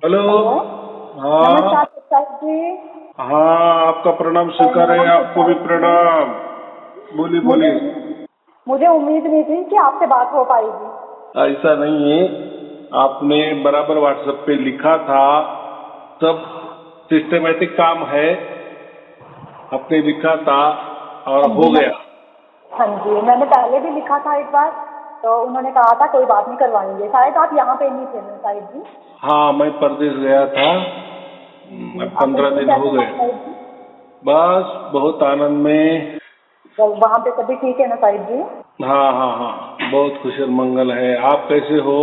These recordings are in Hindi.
हेलो। हेलो। हाँ नमस्कार प्रसाद जी। हाँ, आपका प्रणाम स्वीकार है, आपको भी प्रसाद जी, प्रणाम। बोलिए मुझे बोलिए। मुझे उम्मीद नहीं थी कि आपसे बात हो पाएगी। ऐसा नहीं है, आपने बराबर व्हाट्सएप पे लिखा था, सब सिस्टमेटिक काम है, आपने लिखा था और हाँ हो जी गया। हाँ जी, मैंने पहले भी लिखा था एक बार, तो उन्होंने कहा था कोई बात नहीं, करवाएंगे। शायद आप यहाँ पे नहीं थे ना शायद जी। हाँ, मैं परदेश गया था। जी, आप 15 इसमें दिन हो कैसे गए। हैं शायद जी? बस बहुत आनंद में। तो वहाँ पे सभी ठीक है ना शायद जी? हाँ हाँ हाँ, बहुत कुशल मंगल है। आप कैसे हो?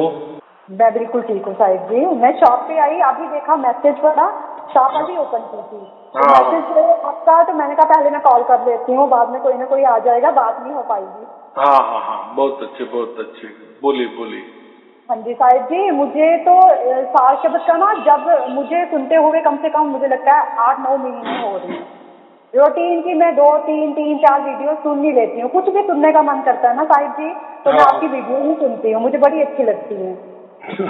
मैं बिल्कुल ठीक हूँ शायद जी। मैं शॉप पे आई, अभी देखा मैसेज पड़ा, शॉप अभी ओपन की थी, तो हाँ हाँ मैसेज आपका, तो मैंने कहा पहले मैं कॉल कर लेती हूँ, बाद में कोई ना कोई आ जाएगा, बात नहीं हो पाएगी। हाँ हाँ हाँ, बहुत अच्छे बहुत अच्छे। बोलिए बोलिए। हाँ जी साहिब जी, मुझे तो सार शब्द का ना, जब मुझे सुनते हुए कम से कम मुझे लगता है 8-9 महीने हो रहे हैं। रूटीन की मैं 2-3-3-4 वीडियो सुन ही लेती हूँ, कुछ भी सुनने का मन करता है ना साहिब जी, तो मैं हाँ। आपकी वीडियो ही सुनती हूँ, मुझे बड़ी अच्छी लगती है।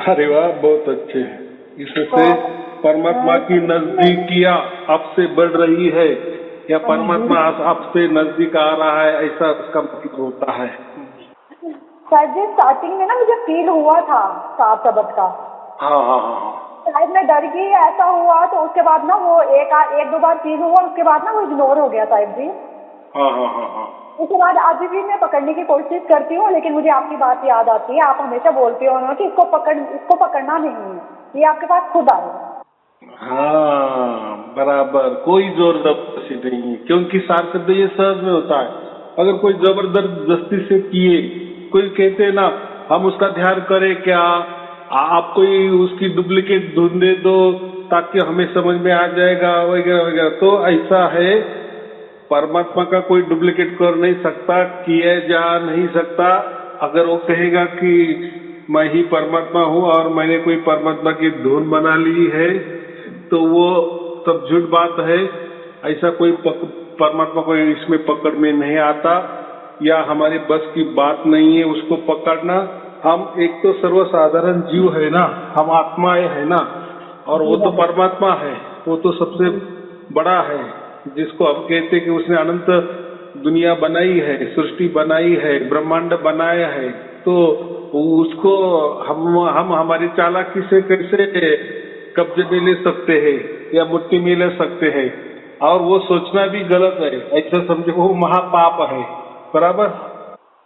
अरे वाह, बहुत अच्छे। तो इससे परमात्मा की साहिब जी मैंने, नजदीकियां आपसे बढ़ रही है, या हाँ जी परमात्मा आपसे नजदीक आ रहा है, ऐसा उसका मतलब होता है। साहिब जी, स्टार्टिंग में ना मुझे फील हुआ था सार शब्द का, हाँ हाँ हाँ हाँ शायद मैं डर गई, ऐसा हुआ, तो उसके बाद ना वो एक दो बार फील हुआ, उसके बाद ना वो इग्नोर हो गया साहिब जी। हाँ हाँ हाँ हाँ। उसके बाद अभी भी मैं पकड़ने की कोशिश करती हूँ, लेकिन मुझे आपकी बात याद आती है, आप हमेशा बोलते हो ना कि इसको पकड़ना नहीं है, ये आपके पास खुद आएगा। हाँ बराबर, कोई जोर जबरदस्ती नहीं है, क्योंकि सार शब्द ये सहज में होता है। अगर कोई जबरदस्ती से किए, कोई कहते हैं ना, हम उसका ध्यान करें क्या, आप कोई उसकी डुप्लीकेट ढूंढे दो ताकि हमें समझ में आ जाएगा वगैरह वगैरह, तो ऐसा है। परमात्मा का कोई डुप्लीकेट कर नहीं सकता, किया जा नहीं सकता। अगर वो कहेगा कि मैं ही परमात्मा हूँ और मैंने कोई परमात्मा की धुन बना ली है, तो वो सब झूठ बात है। ऐसा कोई परमात्मा को इसमें पकड़ में नहीं आता, या हमारे बस की बात नहीं है उसको पकड़ना। हम एक तो सर्वसाधारण जीव है ना, हम आत्माएं है ना, और वो जी तो हाँ परमात्मा है, वो तो सबसे जी बड़ा है, जिसको हम कहते हैं कि उसने अनंत दुनिया बनाई है, सृष्टि बनाई है, ब्रह्मांड बनाया है। तो उसको हम हमारी चालाकी से कैसे कब्जे में ले सकते हैं या मुट्ठी में ले सकते हैं, और वो सोचना भी गलत है, ऐसा समझो वो महापाप है। बराबर।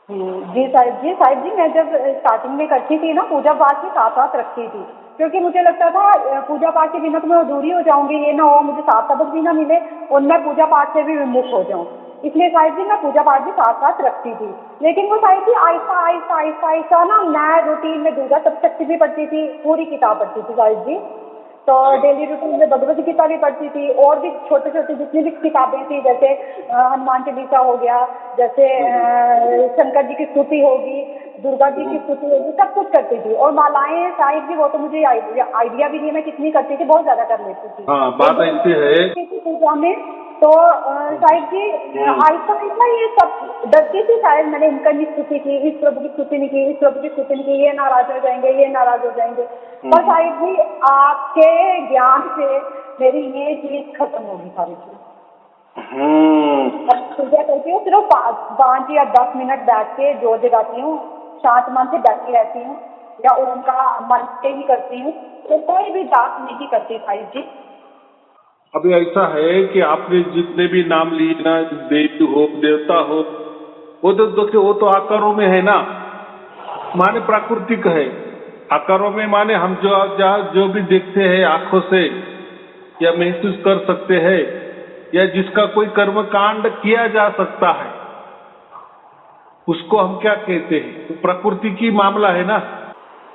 जी साहिब जी, मैं जब स्टार्टिंग में करती थी ना, पूजा पाठ के साथ साथ रखती थी, क्योंकि मुझे लगता था पूजा पाठ के बिना तो मैं अधूरी हो जाऊंगी, ये ना हो मुझे साथ सबक भी ना मिले और मैं पूजा पाठ से भी विमुख हो जाऊं। इसलिए साहिब जी मैं पूजा पाठ भी साथ साथ रखती थी, लेकिन वो साहिब जी आहिस्ता आहिस्ता आहिस्ता आहिस्ता ना, मैं रूटीन में दुर्गा सप्तशती भी पढ़ती थी, पूरी किताब पढ़ती थी साहिब जी। तो डेली रूटीन में भगवत गीता भी पढ़ती थी, और भी छोटे छोटे जितनी भी किताबें थी, जैसे हनुमान चालीसा हो गया, जैसे शंकर जी की स्तुति होगी, दुर्गा जी की स्तुति होगी, सब कुछ करती थी। और मालाएं साहिब जी वो तो मुझे आइडिया भी नहीं है मैं कितनी करती थी, बहुत ज्यादा कर लेती थी। हाँ, एक बात दो ऐसी मालाएं है। करती थी पूजा में, तो साहिब जी आहिस्ता आहिस्ता ये सब डरती थी, शायद मैंने इनका नहीं स्तुति की, इस प्रभु की स्तुति नहीं की, इस प्रभु की स्तुति नहीं की, ये नाराज हो जाएंगे, ये नाराज हो जाएंगे। पर साहिब जी आपके ज्ञान से मेरी ये चीज खत्म होगी साहिब जी। हम्म। अब पूजा करती हूँ, सिर्फ 5 या 10 मिनट बैठ के जोर जगाती हूँ, शांत मन से बैठी रहती हूँ, या ओम का मन से ही करती हूँ, तो कोई भी बात नहीं करती साहिब जी। अभी ऐसा है कि आपने जितने भी नाम लिए ना, देवी हो देवता हो, वो तो देखिए वो तो आकारों में है ना, माने प्राकृतिक है। आकारों में माने हम जो भी देखते हैं आंखों से या महसूस कर सकते हैं, या जिसका कोई कर्म कांड किया जा सकता है, उसको हम क्या कहते हैं? तो प्रकृति की मामला है ना।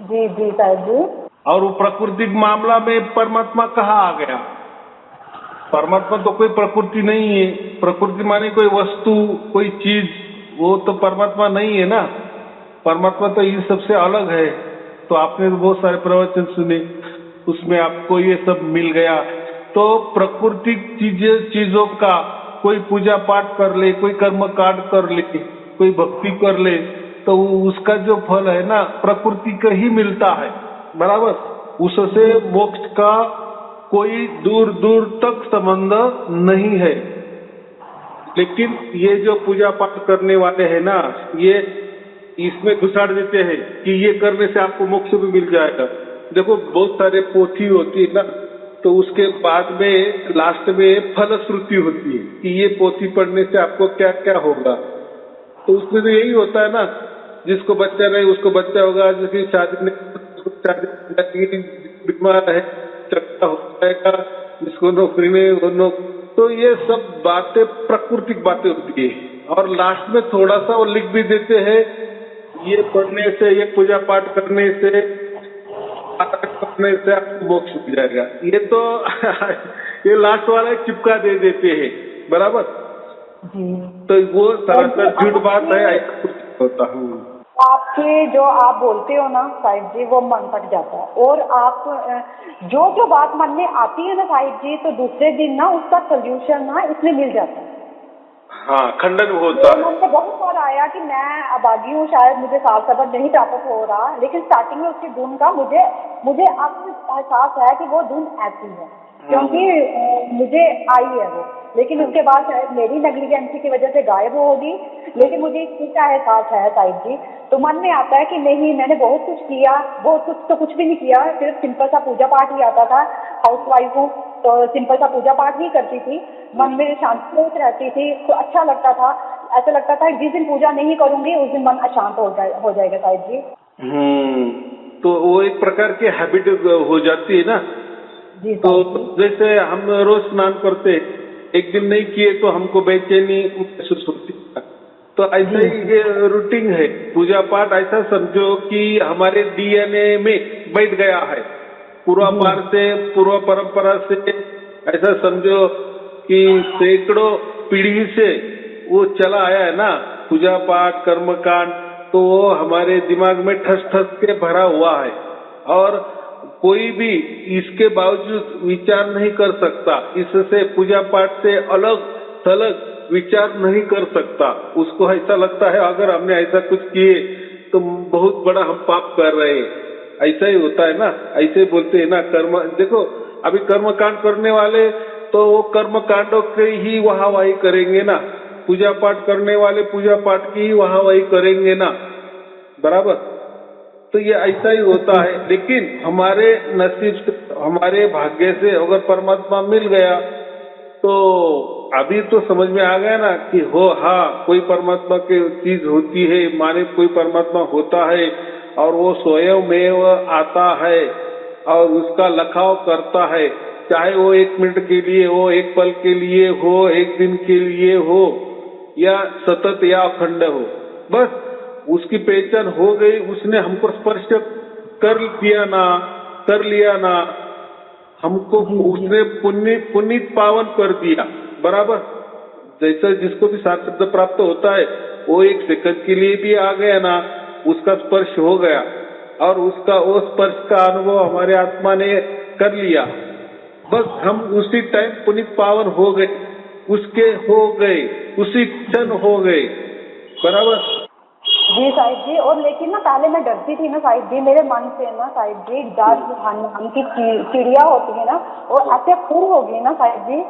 जी साहिब जी। और वो प्राकृतिक मामला में परमात्मा कहाँ आ गया? परमात्मा तो कोई प्रकृति नहीं है। प्रकृति माने कोई वस्तु, कोई चीज, वो तो परमात्मा नहीं है ना। परमात्मा तो इन सबसे अलग है। तो आपने बहुत सारे प्रवचन सुने, उसमें आपको ये सब मिल गया। तो प्राकृतिक चीजों का कोई पूजा पाठ कर ले, कोई कर्म कांड कर ले, कोई भक्ति कर ले, तो उसका जो फल है ना, प्रकृति का ही मिलता है। बराबर। उससे मोक्ष का कोई दूर दूर तक संबंध नहीं है। लेकिन ये जो पूजा पाठ करने वाले हैं ना, ये इसमें घुसाड़ देते हैं कि ये करने से आपको मोक्ष भी मिल जाएगा। देखो बहुत सारे पोथी होती है ना, तो उसके बाद में लास्ट में फलश्रुति होती है कि ये पोथी पढ़ने से आपको क्या क्या होगा। तो उसमें तो यही होता है ना, जिसको बच्चा नहीं उसको बच्चा होगा, जिसकी शादी नहीं उसको शादी, बीमार है चक्का हो जाएगा, जिसको नौकरी नहीं वो नौकरी। तो ये सब बातें प्राकृतिक बातें होती है। और लास्ट में थोड़ा सा वो लिख भी देते हैं, ये पढ़ने से, ये पूजा पाठ करने से आपको मोक्ष मिल जाएगा। ये तो ये लास्ट वाला चिपका दे देते हैं, बराबर। तो वो सरासर झूठ बात है, ऐसा कुछ होता है। आपके जो आप बोलते हो ना साहिब जी, वो मन तक जाता है। और आप जो जो बात मन में आती है ना साहिब जी, तो दूसरे दिन ना उसका सोल्यूशन ना इसमें मिल जाता है। हाँ, खंडन होता है। मुझे बहुत बार आया कि मैं अभागी हूँ, शायद मुझे साल सबर नहीं प्राप्त हो रहा, लेकिन स्टार्टिंग में उसकी धुन का मुझे अब एहसास है कि वो धुन ऐसी है, क्योंकि मुझे आई है वो। लेकिन उसके बाद शायद मेरी नेग्लिजेंसी की वजह से गायब होगी। लेकिन मुझे इस चीज का एहसास है साहिब जी, तो मन में आता है कि नहीं, मैंने बहुत कुछ किया, बहुत कुछ तो कुछ भी नहीं किया, सिर्फ सिंपल सा पूजा पाठ ही आता था। हाउस वाइफ हूँ तो सिंपल सा पूजा पाठ ही करती थी, मन में शांति बहुत रहती थी, तो अच्छा लगता था। ऐसा लगता था जिस दिन पूजा नहीं करूंगी उस दिन मन अशांत हो जाएगा साहिब जी। तो वो एक प्रकार की हैबिट हो जाती है ना। जी, तो जैसे हम रोज स्नान करते, एक दिन नहीं किए तो हमको बेचैनी महसूस होती है। तो ऐसा ही ये रूटीन है, पूजा पाठ ऐसा समझो कि हमारे डीएनए में बैठ गया है, पूर्वापार से, पूर्व परंपरा से। ऐसा समझो कि सैकड़ों पीढ़ी से वो चला आया है ना, पूजा पाठ कर्मकांड, तो वो हमारे दिमाग में ठस ठस के भरा हुआ है। और कोई भी इसके बावजूद विचार नहीं कर सकता, इससे पूजा पाठ से अलग थलग विचार नहीं कर सकता। उसको ऐसा लगता है अगर हमने ऐसा कुछ किए तो बहुत बड़ा हम पाप कर रहे हैं। ऐसा ही होता है ना, ऐसे बोलते हैं ना कर्म। देखो अभी कर्म कांड करने वाले तो वो कर्म कांडों के ही वाहवाही करेंगे ना, पूजा पाठ करने वाले पूजा पाठ की ही वाहवाही करेंगे ना, बराबर। तो ये ऐसा ही होता है। लेकिन हमारे नसीब से, हमारे भाग्य से अगर परमात्मा मिल गया तो अभी तो समझ में आ गया ना कि हो, हाँ कोई परमात्मा की चीज होती है, माने कोई परमात्मा होता है और वो स्वयं में आता है और उसका लखाव करता है, चाहे वो 1 मिनट के लिए हो, 1 पल के लिए हो, 1 दिन के लिए हो, या सतत या अखंड हो। बस उसकी पहचान हो गई, उसने हमको स्पर्श कर लिया ना, हमको उसने पुनीत पावन कर दिया, बराबर। जैसा जिसको भी सात शब्द प्राप्त होता है वो 1 सेकंड के लिए भी आ गया ना, उसका स्पर्श हो गया और उसका वो स्पर्श का अनुभव हमारे आत्मा ने कर लिया। बस हम उसी टाइम पुनीत पावन हो गए, उसके हो गए, उसी क्षण हो गए, बराबर। जी साहिब जी। और लेकिन ना पहले मैं डरती थी ना साहिब जी, मेरे मन से ना साहिब जी डर हम की चिड़िया होती है ना, वो ऐसे फूल हो गई ना साहिब जी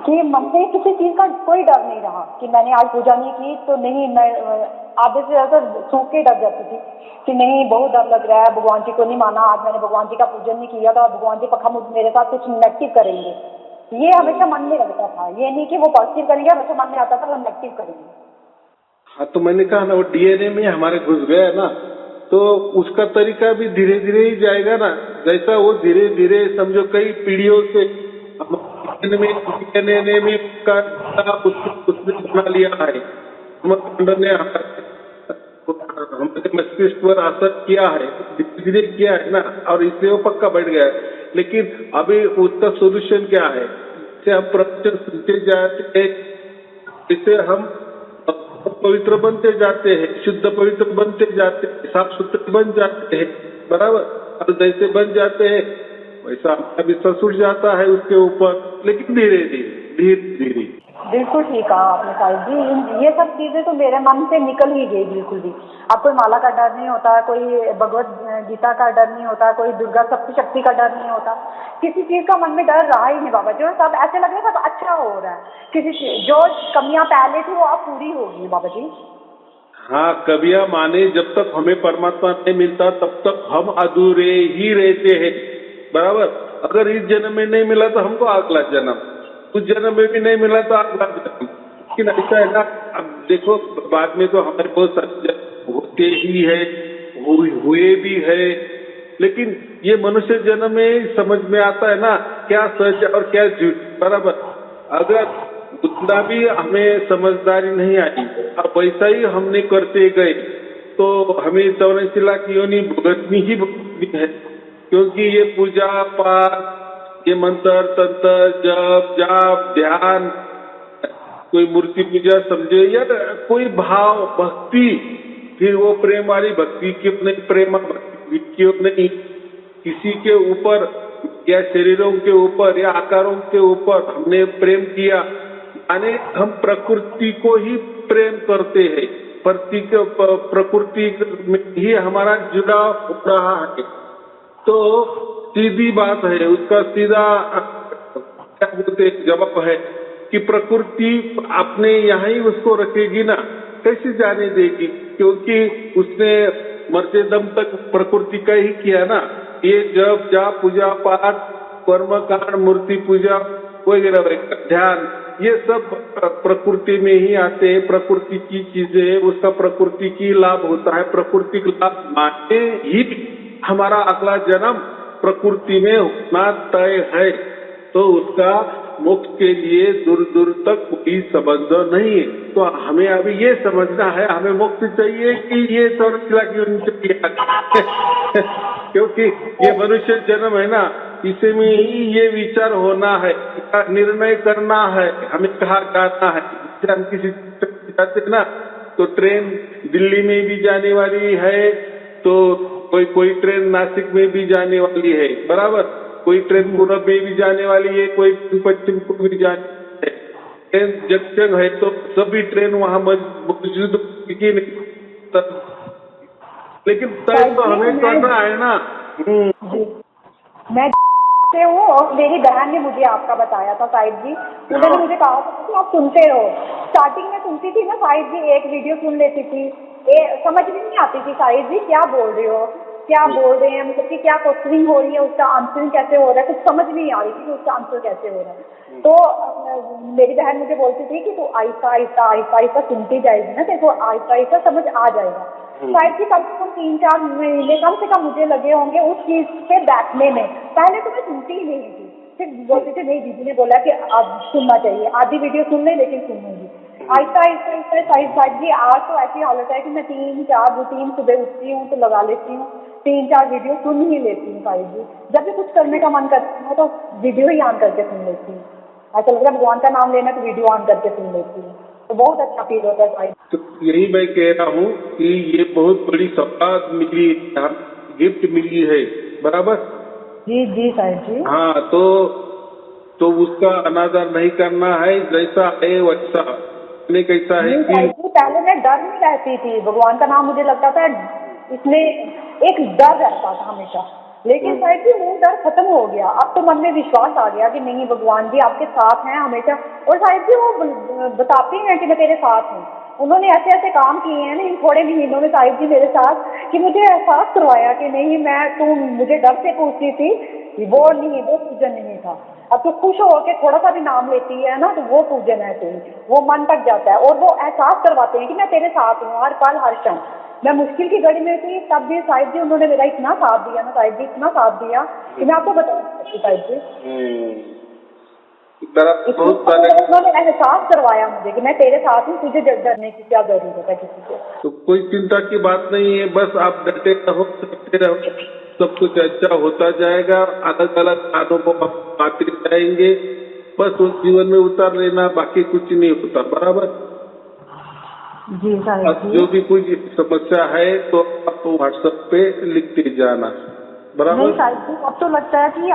कि मन में किसी चीज का कोई डर नहीं रहा कि मैंने आज पूजा नहीं की तो नहीं, मैं आधे से ज्यादा सूख के डर जाती थी कि नहीं बहुत डर लग रहा है, भगवान जी को नहीं माना, आज मैंने भगवान जी का पूजन नहीं किया तो भगवान जी पक्का मेरे साथ कुछ नेगेटिव करेंगे। ये हमेशा मन में रहता था, ये नहीं कि वो पॉजिटिव करेंगे, हमेशा मन में आता था वो नेगेटिव करेंगे। हाँ, तो मैंने कहा ना वो डीएनए में हमारे घुस गया ना, तो उसका तरीका भी धीरे धीरे ही जाएगा ना। जैसा वो धीरे धीरे समझो कई पीढ़ियों से डीएनए में उसने बना लिया है, ने हमारे मस्तिष्क पर असर किया है, धीरे धीरे किया है ना, और इसलिए वो पक्का बैठ गया है। लेकिन अभी उसका सोल्यूशन क्या है? इससे हम प्रवचन सुनते जाते हैं, इससे हम पवित्र बनते जाते हैं, शुद्ध पवित्र बनते जाते हैं, साफ सुथरे बन जाते हैं, बराबर। और जैसे बन जाते हैं वैसा हमारा विश्वास उठ जाता है उसके ऊपर, लेकिन धीरे धीरे। जी बिल्कुल ठीक कहा आपने साहिब जी। ये सब चीजें तो मेरे मन से निकल ही गई बिल्कुल भी। अब कोई माला का डर नहीं होता, कोई भगवत गीता का डर नहीं होता, कोई दुर्गा सप्तशक्ति का डर नहीं होता, किसी चीज का मन में डर रहा ही नहीं बाबा। जो सब ऐसे लग रहा है सब अच्छा हो रहा है, किसी जो कमियां पहले थी वो अब पूरी हो गई बाबा जी। हाँ, कबिया माने जब तक हमें परमात्मा नहीं मिलता तब तक हम अधूरे ही रहते हैं, बराबर। अगर इस जन्म में नहीं मिला तो हमको अगला जन्म, उस जन्म में भी नहीं मिला तो अगला जन्म। लेकिन ऐसा है ना, अब देखो बाद में तो हमारे बहुत सारे होते ही है, हुए भी है, लेकिन ये मनुष्य जन्म में समझ में आता है ना क्या सच और क्या झूठ, बराबर। अगर उतना भी हमें समझदारी नहीं आई और वैसा ही हमने करते गए तो हमें 84 लाख योनि भुगतनी ही भुगतनी है, क्योंकि ये पूजा पाठ, ये मंत्र तंत्र जप जाप ध्यान, कोई मूर्ति पूजा समझे या कोई भाव भक्ति, फिर वो प्रेम वाली भक्ति क्यों नहीं, प्रेम भक्ति क्यों नहीं, किसी के ऊपर या शरीरों के ऊपर या आकारों के ऊपर हमने प्रेम किया, यानी हम प्रकृति को ही प्रेम करते हैं, प्रकृति में ही हमारा जुड़ाव हो रहा है। तो सीधी बात है, उसका सीधा क्या बोलते जवाब है कि प्रकृति अपने यहाँ ही उसको रखेगी ना, कैसे जाने देगी, क्योंकि उसने मरते दम तक प्रकृति का ही किया ना। ये जब जाप पूजा पाठ कर्म कांड मूर्ति पूजा वगैरह वगैरह ध्यान, ये सब प्रकृति में ही आते हैं, प्रकृति की चीजें, उसका प्रकृति की लाभ होता है, प्रकृति का लाभ माने ही हमारा अगला जन्म प्रकृति में होना तय है। तो उसका मोक्ष के लिए दूर दूर तक कोई संबंध नहीं है। तो हमें अभी ये समझना है, हमें मोक्ष चाहिए कि ये 84 लाख योनि चाहिए क्योंकि ये मनुष्य जन्म है ना, इसे में ही ये विचार होना है, निर्णय करना है हमें कहाँ जाना है। हम किसी जाते ना तो ट्रेन दिल्ली में भी जाने वाली है, तो कोई ट्रेन नासिक में भी जाने वाली है, बराबर। कोई ट्रेन पूरब में भी जाने वाली है, कोई पश्चिम को भी जाने है। ट्रेन जंक्शन है तो सभी ट्रेन वहाँ मौजूद की नहीं, लेकिन तय तो हमें करना है ना। मैं से हूँ और मेरी बहन ने मुझे आपका बताया था साहिब जी। उन्होंने मुझे कहा था कि आप सुनते रहो। स्टार्टिंग में सुनती थी ना साहिब जी, एक वीडियो सुन लेती थी, समझ में नहीं आती थी साहिब जी क्या बोल रहे हो, क्या बोल रहे हैं, मतलब कि क्या क्वेश्चनिंग हो रही है, उसका आंसरिंग कैसे हो रहा है, कुछ समझ नहीं आ रही थी कि उसका आंसर कैसे हो रहा है। तो मेरी बहन मुझे बोलती थी कि तू आहिस्ता आहिस्ता आहिस्ता आहिस्ता सुनती जाएगी ना, तेरे को आहिस्ता आहिस्ता समझ आ जाएगा। शायद कि कम से कम 3-4 महीने कम से कम मुझे लगे होंगे उस चीज पे बैठने में। पहले तो मैं सुनती ही नहीं थी, फिर बोलती थी नहीं, दीदी ने बोला कि अब सुनना चाहिए, आधी वीडियो सुन ले लेकिन सुनूंगी। आहिस्ता आहिस्ता आहिस्ता साहिब जी आज तो ऐसी हालत है कि मैं 3-4 रूटीन सुबह उठती हूँ तो लगा लेती हूँ, 3-4 वीडियो सुन ही लेती हूँ साहिब जी। जब भी कुछ करने का मन करता है तो वीडियो ही ऑन करके सुन लेती हूँ। ऐसा लग रहा है भगवान का नाम लेना तो वीडियो ऑन करके सुन लेती हूँ, तो बहुत अच्छा फील होता है साहिब। तो यही मैं कह रहा हूँ कि ये बहुत बड़ी सौगात मिली, गिफ्ट मिली है, बराबर। जी जी साहिब जी। हाँ, तो उसका अनादर नहीं करना है, जैसा है वैसा। कैसा है कि पहले मैं डर में रहती थी, भगवान का नाम मुझे लगता था इसमें एक डर रहता था हमेशा, लेकिन साहिब जी वो डर खत्म हो गया। अब तो मन में विश्वास आ गया कि नहीं भगवान जी आपके साथ हैं हमेशा। और साहिब जी वो बताते हैं कि मैं तेरे साथ हूँ। उन्होंने ऐसे ऐसे काम किए हैं ना इन थोड़े महीनों में साहिब जी मेरे साथ, कि मुझे एहसास करवाया कि नहीं तुम मुझे डर से पूछती थी, वो नहीं, वो पूजन नहीं था। अब तो खुश हो के थोड़ा सा भी नाम लेती है ना तो वो पूजन है, वो मन तक जाता है। और वो एहसास करवाते हैं कि मैं तेरे साथ हूँ हर पल हर क्षण। मैं मुश्किल की घड़ी में थी तब भी साहिब जी उन्होंने मेरा इतना साथ दिया ना साहिब जी, इतना साथ दिया कि मैं आपको बता नहीं सकती साहिब जी। उन्होंने एहसास करवाया मुझे कि मैं तेरे साथ हूँ, तुझे डरने की क्या जरूरत है किसी से। तो कोई चिंता की बात नहीं है, बस आप डटे रहो, सब कुछ अच्छा होता जाएगा। अलग अलग अनुभव आते जाएंगे, बस उस जीवन में उतार लेना, बाकी कुछ नहीं होता, बराबर। जी साहिब जी। जो भी कोई समस्या है तो आप व्हाट्सएप पे लिखते जाना, बराबर। नहीं साहिब जी, अब तो लगता है कि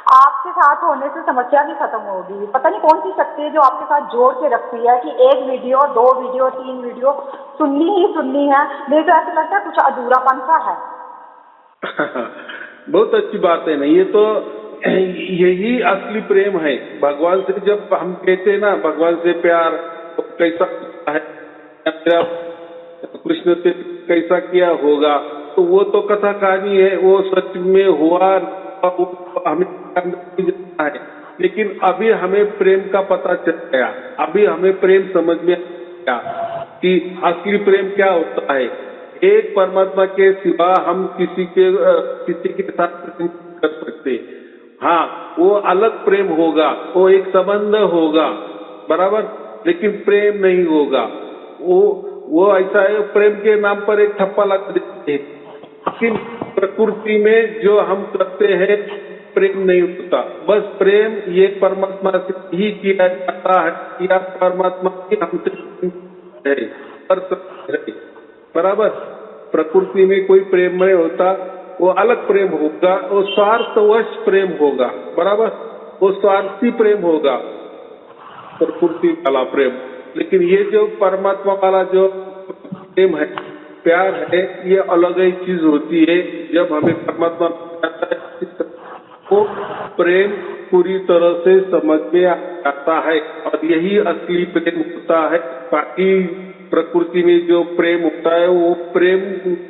आपके साथ होने से समस्या भी खत्म होगी। पता नहीं कौन सी शक्ति है जो आपके साथ जोड़ के रखती है कि एक वीडियो, 2 वीडियो, 3 वीडियो सुननी ही सुननी है, नहीं तो ऐसा लगता है कुछ अधूरापन सा है। बहुत अच्छी बात है ना, ये तो यही असली प्रेम है। भगवान से जब हम कहते हैं ना, भगवान से प्यार तो कैसा है, मेरा कृष्ण से कैसा किया होगा, तो वो तो कथा कहानी है, वो सच में हुआ वो हमें जानना है। लेकिन अभी हमें प्रेम का पता चल गया, अभी हमें प्रेम समझ में आया कि असली प्रेम क्या होता है। एक परमात्मा के सिवा हम किसी के साथ प्रेम नहीं कर सकते। हाँ, वो अलग प्रेम होगा, वो एक संबंध होगा, बराबर, लेकिन प्रेम नहीं होगा। वो ऐसा है, प्रेम के नाम पर एक ठप्पा लगा देते हैं, लेकिन प्रकृति में जो हम करते हैं प्रेम नहीं होता। बस प्रेम ये परमात्मा से ही किया जाता है, या परमात्मा ही हमसे है, बराबर। प्रकृति में कोई प्रेम नहीं होता, वो अलग प्रेम होगा, वो स्वार्थवश प्रेम होगा, बराबर, वो स्वार्थी प्रेम होगा, प्रकृति वाला प्रेम। लेकिन ये जो परमात्मा वाला जो प्रेम है, प्यार है, ये अलग ही चीज होती है। जब हमें परमात्मा वो प्रेम पूरी तरह से समझ में आता है, और यही असली प्रेम होता है। बाकी प्रकृति में जो प्रेम होता है, वो प्रेम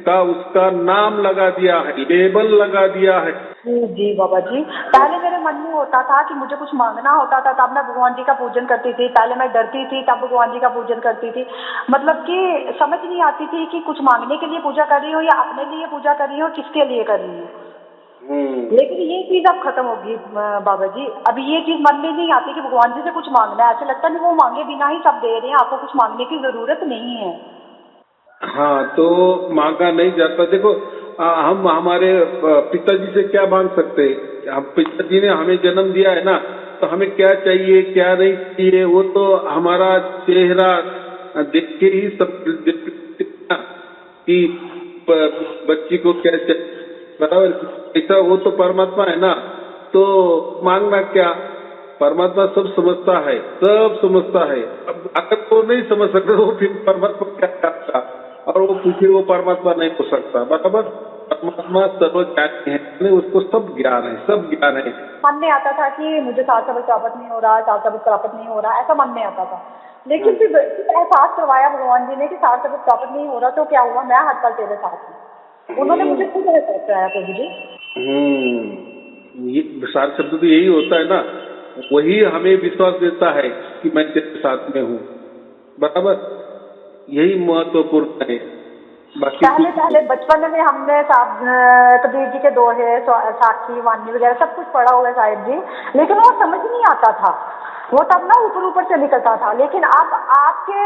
का उसका नाम लगा दिया है, लेबल लगा दिया है। जी बाबा जी, पहले मेरे मन में होता था कि मुझे कुछ मांगना होता था तब मैं भगवान जी का पूजन करती थी। पहले मैं डरती थी तब भगवान जी का पूजन करती थी। मतलब कि समझ नहीं आती थी कि कुछ मांगने के लिए पूजा कर रही हो या अपने लिए पूजा कर रही हो, किसके लिए कर रही हो। लेकिन ये चीज अब खत्म होगी बाबा जी। अभी ये चीज मन में नहीं आती कि भगवान जी से कुछ मांगना है। ऐसे लगता नहीं वो मांगे बिना ही सब दे रहे हैं, आपको कुछ मांगने की जरूरत नहीं है। हाँ, तो मांगा नहीं जाता। देखो, हम हमारे पिताजी से क्या मांग सकते हैं? हम पिताजी ने हमें जन्म दिया है ना, तो हमें क्या चाहिए क्या नहीं चाहिए वो तो हमारा चेहरा देख के ही सब कि बच्ची को क्या चाहिए, बराबर। ऐसा वो तो परमात्मा है ना, तो मांगना क्या, परमात्मा सब समझता है, सब समझता है। अब अगर वो नहीं समझ सकता तो फिर परमात्मा क्या करता, और वो पूछे वो परमात्मा नहीं हो सकता, बराबर। परमात्मा सर्वज्ञानी है, उसको सब ज्ञान है, सब ज्ञान है। मन में आता था कि मुझे सार सबक प्राप्त नहीं हो रहा, सार सबक प्राप्त नहीं हो रहा, ऐसा मन में आता था। लेकिन फिर एहसास करवाया भगवान जी ने कि सार सबक प्राप्त नहीं हो रहा तो क्या हुआ, मैं हर पल तेरे साथ हूँ। उन्होंने मुझे खुद एहसास कराया प्रभु जी। ये सार शब्द तो यही होता है ना, वही हमें विश्वास देता है कि मैं तेरे साथ में हूँ, बराबर। यही महत्वपूर्ण है। बाकी पहले बचपन में हमने कबीर जी के दोहे, साखी, वाणी वगैरह सब कुछ पढ़ा हुआ है साहिब जी, लेकिन वो समझ नहीं आता था। वो तब ना ऊपर ऊपर से निकलता था। लेकिन अब आपके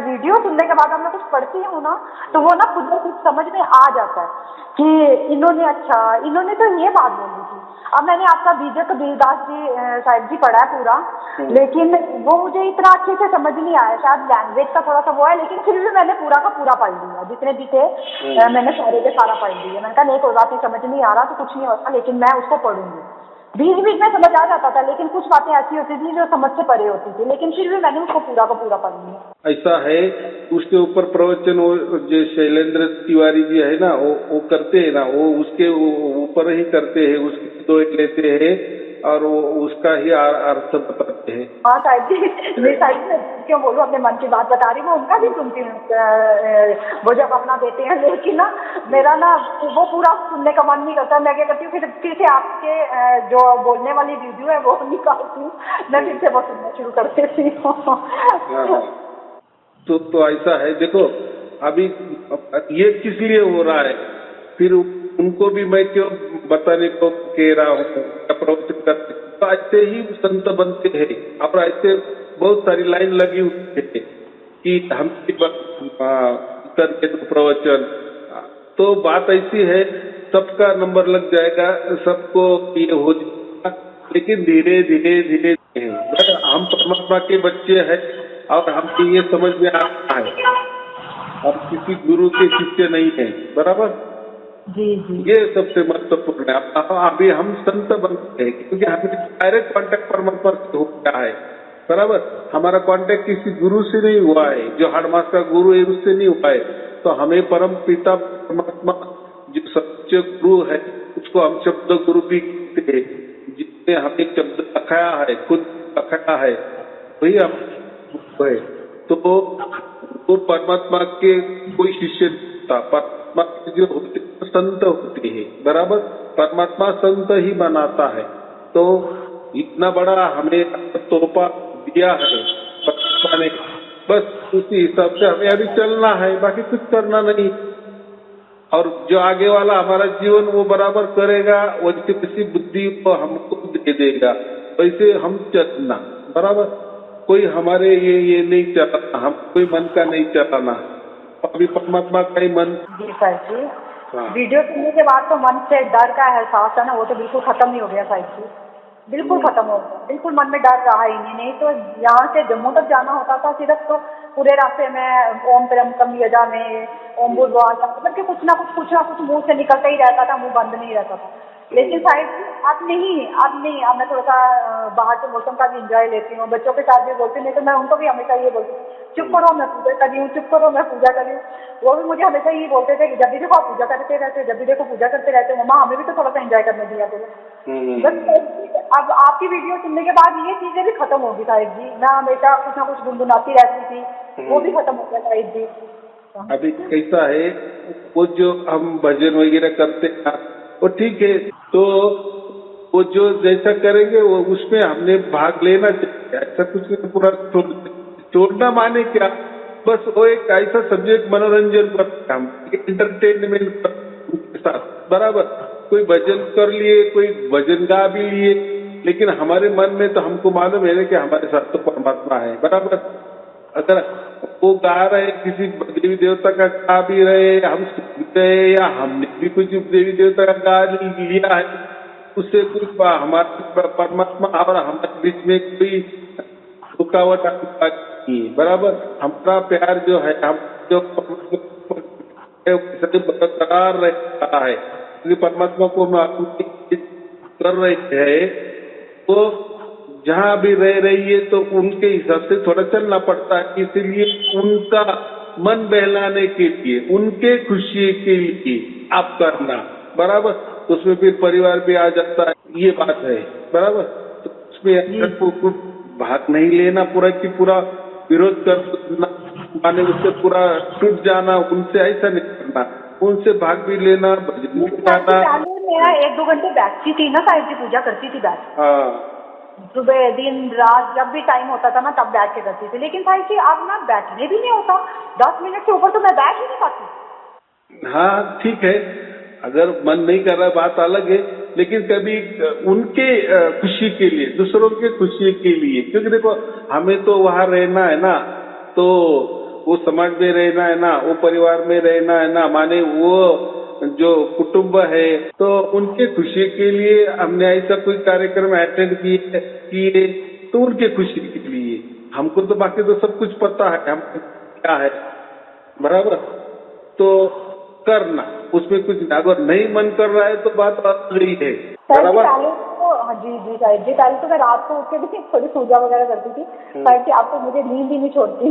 वीडियो सुनने के बाद मैं कुछ पढ़ती हूँ ना, तो वो ना खुद ब खुद समझ में आ जाता है कि इन्होंने तो ये बात बोली थी। अब मैंने आपका विजय कबीरदास जी साहिब जी पढ़ा है पूरा, लेकिन वो मुझे इतना अच्छे से समझ नहीं आया। शायद लैंग्वेज का थोड़ा सा वो है, लेकिन फिर भी मैंने पूरा का पूरा पढ़ लिया, जितने भी थे मैंने सारे के सारा पढ़ लिया। मैंने कहा नहीं कोई बात नहीं, समझ नहीं आ रहा तो कुछ नहीं होता, लेकिन मैं उसको पढ़ूंगी। बीच बीच में समझ आ जाता था, लेकिन कुछ बातें ऐसी होती थी जो समझ से परे होती थी, लेकिन फिर भी मैंने उसको पूरा का पूरा पढ़ लिया। ऐसा है, उसके ऊपर प्रवचन जो शैलेंद्र तिवारी जी है ना, वो करते हैं ना, वो उसके ऊपर ही करते हैं, उसकी दो लेते हैं और वो उसका ही अर्थ बताते हैं। हाँ साहिब जी, मैं साहिब जी क्यों बोलूँ, अपने मन की बात बता रही हूँ, उनका भी सुनती हूँ वो जब अपना देते हैं, लेकिन ना मेरा ना वो पूरा सुनने का मन नहीं करता। मैं क्या करती हूँ, फिर से आपके जो बोलने वाली वीडियो है वो निकालती हूँ, मैं फिर से वो सुनना शुरू कर देती हूँ। तो ऐसा है। देखो, अभी ये किस लिए हो रहा है, फिर उनको भी मैं क्यों बताने को कह रहा हूँ, प्रवचन करते तो ऐसे ही संत बनते हैं। और ऐसे बहुत सारी लाइन लगी हुई है कि हम करके प्रवचन, तो बात ऐसी है, सबका नंबर लग जाएगा, सबको ये हो जाएगा, लेकिन धीरे धीरे धीरे हम परमात्मा के बच्चे हैं और हमको ये समझ में आता है, हम किसी गुरु के शिष्य नहीं है, बराबर। जी जी ये सबसे महत्वपूर्ण है। अभी हम संत बनते हैं क्योंकि हमें डायरेक्ट कांटेक्ट परमात्मा से हो गया है, बराबर। हमारा कांटेक्ट किसी गुरु से नहीं हुआ है, जो हरमास का गुरु है उससे नहीं हुआ है। तो हमें परम पिता परमात्मा जो सच्चे गुरु है उसको हम शब्द गुरु भी कहते हैं, जिसने हमें शब्द सिखाया है, खुद सिखाया है, वही हम गुरु है। तो वो परमात्मा के कोई शिष्य नहीं था। परमात्मा के जो होते हैं संत होते हैं, बराबर। परमात्मा संत ही बनाता है। तो इतना बड़ा हमें तोहफा दिया है परमात्मा ने, बस उसी हिसाब से हमें अभी चलना है, बाकी कुछ करना नहीं। और जो आगे वाला हमारा जीवन वो बराबर करेगा, वैसी किसी बुद्धि को हमको दे देगा, वैसे हम चलना, बराबर। कोई हमारे ये नहीं चलाना, हम कोई मन का नहीं चलाना, अभी परमात्मा का ही मन। जी सर जी। हाँ। वीडियो सुनने के बाद तो मन से डर का एहसास है ना, वो तो बिल्कुल खत्म ही हो गया साहिब जी, बिल्कुल खत्म हो गया। बिल्कुल मन में डर रहा ही नहीं तो यहाँ से जम्मू तक जाना होता था सिर्फ, तो पूरे रास्ते में ओम त्र्यंबकम यजामहे, ओम भूर्भुवः, मतलब कि कुछ ना कुछ मुंह से निकलता ही रहता था, मुंह बंद नहीं रहता था। लेकिन साहिब जी अब नहीं, अब मैं थोड़ा सा बाहर के मौसम का भी एंजॉय लेती हूँ, बच्चों के साथ भी बोलती हूँ, नहीं तो मैं उनको भी हमेशा ये बोलती हूँ चुप करो मैं पूजा कर रही हूँ, चुप करो मैं पूजा कर रही हूँ। वो भी मुझे हमेशा ये बोलते थे कि जब भी देखो आप पूजा करते रहते हो, जब भी देखो पूजा करते रहते हो, मम्मा हमें भी तो थोड़ा सा एंजॉय करने दिया करो। बस अब आपकी वीडियो सुनने के बाद ये चीजें भी खत्म होगी साहिब जी। मैं हमेशा कुछ ना कुछ गुनगुनाती रहती थी, वो भी खत्म हो गया साहिब जी। अभी कैसा है, वो जो हम भजन वगैरह करते हैं वो ठीक है, तो वो जो जैसा करेंगे वो उसमें हमने भाग लेना चाहिए, ऐसा कुछ नहीं पूरा छोड़ना माने क्या, बस वो एक ऐसा सब्जेक्ट मनोरंजन करते हम, एंटरटेनमेंट उनके साथ, बराबर। कोई भजन कर लिए, कोई भजन गा भी लिए, लेकिन हमारे मन में तो हमको मालूम है ना कि हमारे साथ तो परमात्मा है, बराबर। अगर वो गा रहे किसी देवी देवता का गा भी रहे, हम सुन रहे या हमने भी कुछ देवी देवता का गा लिया है, उससे कुछ हमारे परमात्मा और हमारे बीच में कोई रुकावट नहीं है, बराबर। हमारा प्यार जो है, हम जो बरकरार रहता है, क्योंकि परमात्मा को हम कर रहे हैं, तो जहाँ भी रह रही है तो उनके हिसाब से थोड़ा चलना पड़ता है। इसलिए उनका मन बहलाने के लिए, उनके खुशी के लिए आप करना, बराबर। तो उसमें फिर परिवार भी आ जाता है, ये बात है, बराबर। तो उसमें आपको भाग नहीं लेना, पूरा की पूरा विरोध करना माने उससे पूरा टूट जाना, उनसे ऐसा नहीं करना, उनसे भाग भी लेना, भजन भी गाना। मैं 1-2 घंटे बैठती थी ना साहिब जी, पूजा करती थी बैठ, हाँ, सुबह दिन रात जब भी टाइम होता था ना तब बैठ के करती थी। लेकिन साहिब जी अब ना बैठने भी नहीं होता, 10 मिनट से ऊपर तो मैं बैठ ही नहीं पाती। हाँ ठीक है, अगर मन नहीं कर रहा बात अलग है, लेकिन कभी उनके खुशी के लिए, दूसरों के खुशी के लिए, क्योंकि देखो हमें तो वहाँ रहना है ना, तो वो समाज में रहना है ना, वो परिवार में रहना है ना, माने वो जो कुटुंब है, तो उनके खुशी के लिए हमने ऐसा कोई कार्यक्रम अटेंड किए तो उनके खुशी के लिए। हमको तो बाकी तो सब कुछ पता है हम क्या है, बराबर। तो करना, उसमें कुछ अगर नहीं मन कर रहा है तो बात अलग ही है, बराबर। हाँ जी जी साहिब जी, पहले तो मैं रात को उठ के भी थोड़ी पूजा वगैरह करती थी साहिब जी, अब तो मुझे नींद ही नहीं छोड़ती।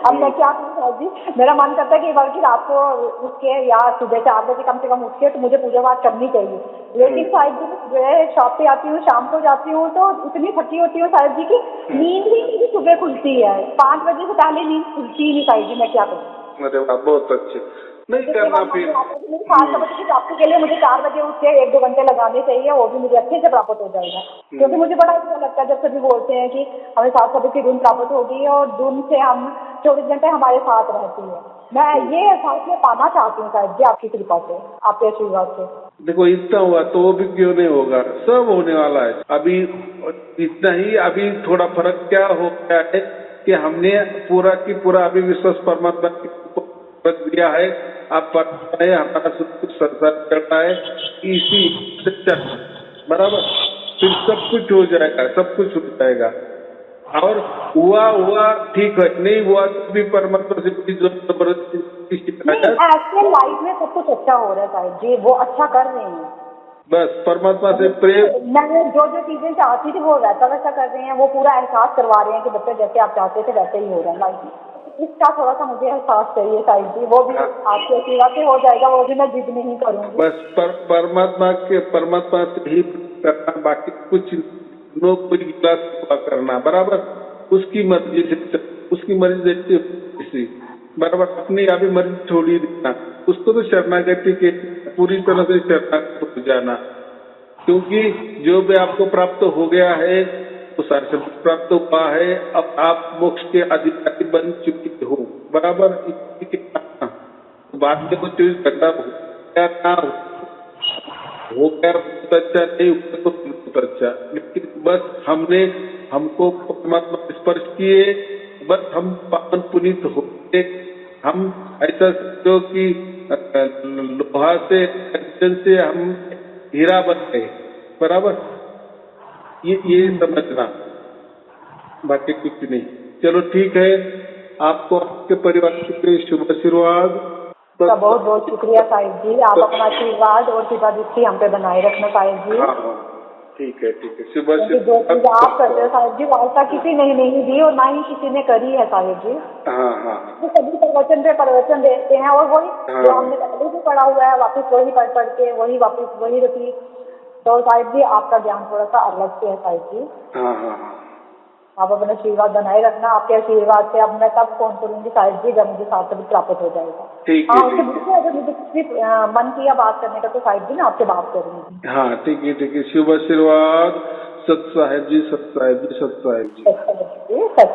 अब मैं क्या करूँ साहिब जी, मेरा मन करता है कि बल्कि रात को उठ के या सुबह 4 बजे कम से कम उठ के तो मुझे पूजा पाठ करनी चाहिए। लेकिन साहिब जी जो है शॉप पे आती हूँ, शाम को जाती हूँ तो इतनी थकी होती हूँ साहिब जी की नींद ही मेरी सुबह खुलती है, 5 बजे से पहले नींद खुलती ही नहीं साहिब जी, मैं क्या करूँ। अरे वाह, बहुत अच्छे, नहीं करना फिर। 7 बजे की प्राप्ति के लिए मुझे 4 बजे उठ के 1-2 घंटे लगाने चाहिए, वो भी मुझे अच्छे से प्राप्त हो जाएगा। क्योंकि मुझे बड़ा अच्छा लगता है जब सभी बोलते हैं कि हमें 7 बजे की धुन प्राप्त होगी और धुन से हम 24 घंटे हमारे साथ रहती है। मैं ये एहसास में पाना चाहती हूँ साहिब जी, आपकी कृपा से, आपके आशीर्वाद से। देखो इतना हुआ तो वो भी क्यों नहीं होगा, सब होने वाला है। अभी इतना ही, अभी थोड़ा फर्क क्या हो गया है कि हमने पूरा की पूरा अभी विश्वास परमात्मा की रख दिया है। आप पता है हमारा सब कुछ संसार चलता है इसी से चल, बराबर। फिर सब कुछ हो जाएगा, सब कुछ हो जाएगा। और हुआ ठीक है, नहीं हुआ तो भी परमात्मा से कोई जबरदस्ती की नहीं, शिकायत, एक्चुअल लाइफ में सब कुछ अच्छा हो रहा है साहिब जी, वो अच्छा कर रहे हैं। बस परमात्मा से प्रेम। मैं जो जो चीजें चाहती थी वो वैसा वैसा कर रहे हैं, वो पूरा एहसास करवा रहे हैं कि बच्चे जैसे आप चाहते थे वैसे ही हो रहा है लाइफ में। इसका थोड़ा सा मुझे एहसास चाहिए साहिब जी, वो भी हाँ। आपके आशीर्वाद से हो जाएगा, वो भी मैं जिद नहीं करूंगी। बस परमात्मा से ही करना, बाकी कुछ नो कोई गिला शिकवा करना, बराबर उसकी मर्जी से, उसकी मर्जी से बराबर, अपनी अभी मर्जी छोड़ी देना, उसको तो शरणागति के पूरी तरह से शरणागत हो जाना, क्योंकि जो भी आपको प्राप्त हो गया है वो सारे सब प्राप्त हुआ है। अब आप मोक्ष के अधिकारी बन चुके हो, बराबर। इसी के कारण बाद में कुछ घटना हो गया ना हो गया बहुत अच्छा, नहीं हुआ तो बहुत अच्छा, लेकिन बस हमको परमात्मा स्पर्श किए, बस हम पावन पुनीत हो गए। हम ऐसा समझो कि लोहा से कंचन से हम हीरा बन गए, बराबर। ये समझना, बाकी कुछ नहीं। चलो ठीक है, आपको आपके परिवार के शुभ आशीर्वाद। का बहुत बहुत शुक्रिया साहिब जी, आप अपना आशीर्वाद और पिता दृष्टि हम पे बनाए रखना साहिब जी। हाँ हाँ, ठीक है शुभ क्योंकि जो चीज आप करते हो साहिब जी, वार्ता किसी ने नहीं दी और ना ही किसी ने करी है साहिब जी। हाँ हाँ तो सभी प्रवचन पे प्रवचन देते हैं और वही हाँ। जो हमने पहले भी पढ़ा हुआ है वापस वही पढ़ के वही वापस वही रिपीट। तो साहिब जी आपका ज्ञान थोड़ा सा अलग से है साहिब जी। हाँ हाँ हाँ, आप अपना आशीर्वाद बनाए रखना, आपके आशीर्वाद से अब मैं तब फोन करूंगी साहिब जी जब मुझे सार्थक प्राप्त हो जाएगा। ठीक हाँ, है उसके बीच में अगर मुझे कुछ भी मन किया बात करने का तो साहिब जी मैं आपसे बात करूंगी। हाँ, ठीक है शुभ आशीर्वाद। सत साहेब जी, सत साहेब जी, सत साहेब जी। सच